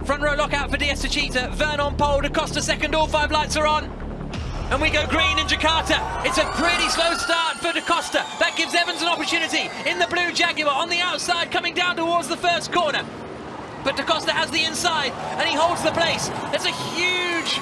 Front row lockout for Trim9889. Vern on pole, Da Costa second, all 5 lights are on. And we go green in Jakarta. It's a pretty slow start for Da Costa. That gives Evans an opportunity in the blue Jaguar on the outside, coming down towards the first corner. But Da Costa has the inside and he holds the place. There's a huge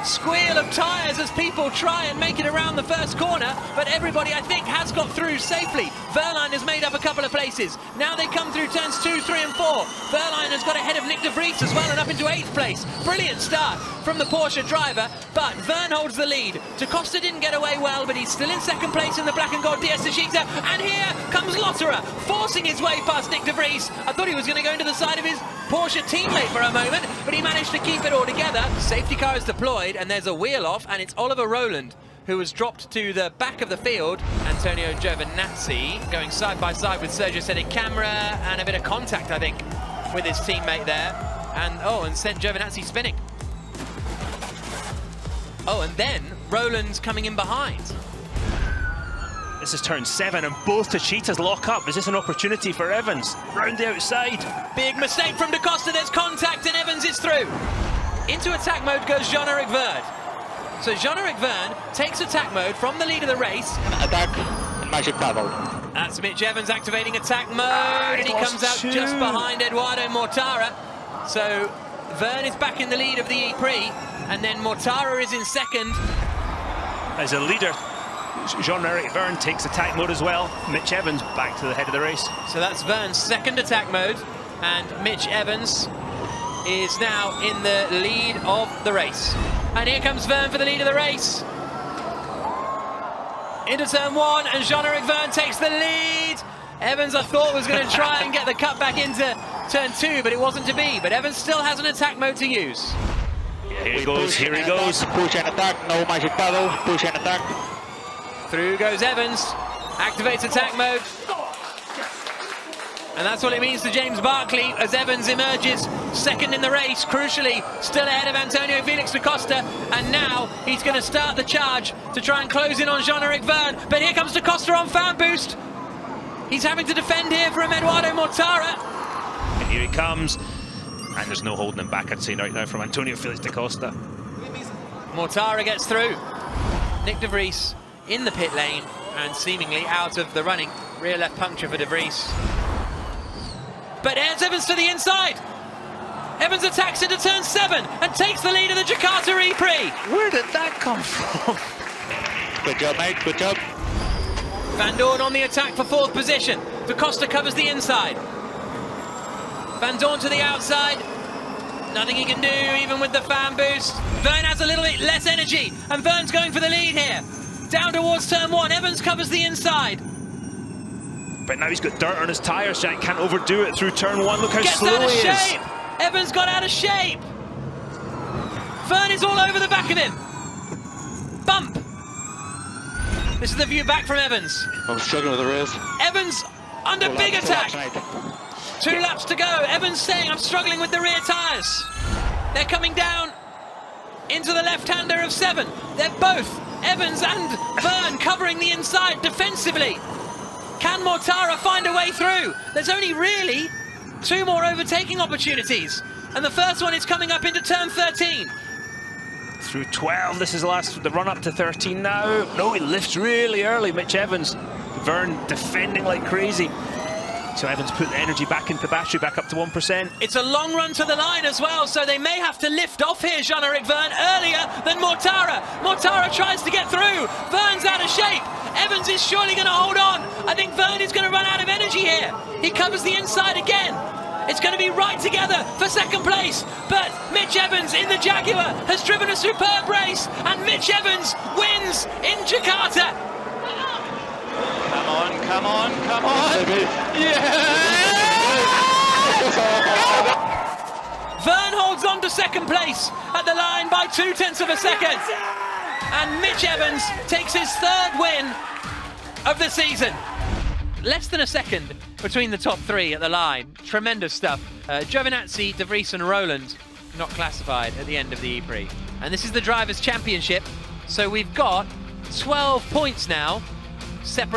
squeal of tyres as people try and make it around the first corner, but everybody, I think, has got through safely. Verline has made up a couple of places. Now they come through turns 2, 3 and 4. Verline has got ahead of Nick de Vries as well and up into 8th place. Brilliant start from the Porsche driver, but Vern holds the lead. Da Costa didn't get away well, but he's still in 2nd place in the black and gold Trim9889. And here comes Lotterer, forcing his way past Nick de Vries. I thought he was going to go into the side of his Porsche teammate for a moment, but he managed to keep it all together. Safety car is deployed, and there's a wheel off, and it's Oliver Rowland who was dropped to the back of the field. Antonio Giovinazzi going side by side with Sergio Camera, and a bit of contact, I think, with his teammate there. And sent Giovinazzi spinning. And then Rowland's coming in behind. This is turn 7 and both Tachitas lock up. Is this an opportunity for Evans? Round the outside. Big mistake from Da Costa, there's contact and Evans is through. Into attack mode goes Jean-Eric Vern. So Jean-Eric Vern takes attack mode from the lead of the race. Attack, magic paddle. That's Mitch Evans activating attack mode, and he comes out just behind Eduardo Mortara. So Vern is back in the lead of the Prix, and then Mortara is in 2nd. As a leader, Jean-Eric Vern takes attack mode as well. Mitch Evans back to the head of the race. So that's Vern's 2nd attack mode, and Mitch Evans is now in the lead of the race. And here comes Vern for the lead of the race. Into turn 1, and Jean-Eric Vern takes the lead. Evans, I thought, was going to try and get the cut back into turn 2, but it wasn't to be. But Evans still has an attack mode to use. Here he goes, here he goes. Push and attack, no magic paddle, push and attack. Through goes Evans, activates attack mode. And that's what it means to James Barkley as Evans emerges 2nd in the race, crucially still ahead of Antonio Felix Da Costa. And now he's going to start the charge to try and close in on Jean-Eric Vern. But here comes Da Costa on fan boost. He's having to defend here from Eduardo Mortara. And here he comes. And there's no holding him back, I'd say, right now from Antonio Felix Da Costa. Mortara gets through. Nick de Vries in the pit lane and seemingly out of the running. Rear left puncture for de Vries. But here's Evans to the inside. Evans attacks into turn 7 and takes the lead of the Jakarta Prix. Where did that come from? Good job, mate, good job. Van Doorn on the attack for 4th position. Da Costa covers the inside. Van Doorn to the outside. Nothing he can do, even with the fan boost. Vern has a little bit less energy, and Vern's going for the lead here. Down towards turn 1, Evans covers the inside. But now he's got dirt on his tyres, Jack can't overdo it through turn 1. Look how Gets slow out of he is. shape. Evans got out of shape. Vern is all over the back of him. Bump. This is the view back from Evans. I'm struggling with the race. Evans under big attack. 2 laps to go. Evans saying, I'm struggling with the rear tyres. They're coming down into the left-hander of 7. They're both, Evans and Vern, covering the inside defensively. Can Mortara find a way through? There's only really 2 more overtaking opportunities. And the first one is coming up into turn 13. Through 12, this is the run up to 13 now. No, he lifts really early, Mitch Evans. Vern defending like crazy. So Evans put the energy back into the battery, back up to 1%. It's a long run to the line as well, so they may have to lift off here, Jean-Eric Vern, earlier than Mortara. Mortara tries to get through. Vern's out of shape. Evans is surely going to hold on. I think Vern is going to run out of energy here. He covers the inside again. It's going to be right together for 2nd place. But Mitch Evans in the Jaguar has driven a superb race, and Mitch Evans wins in Jakarta. Come on, come on, come on. Yeah! Vern holds on to 2nd place at the line by 0.2 of a second. And Mitch Evans takes his 3rd win of the season. Less than a second between the top 3 at the line. Tremendous stuff. Giovinazzi, de Vries and Rowland not classified at the end of the Prix. And this is the Drivers' Championship. So we've got 12 points now, separate.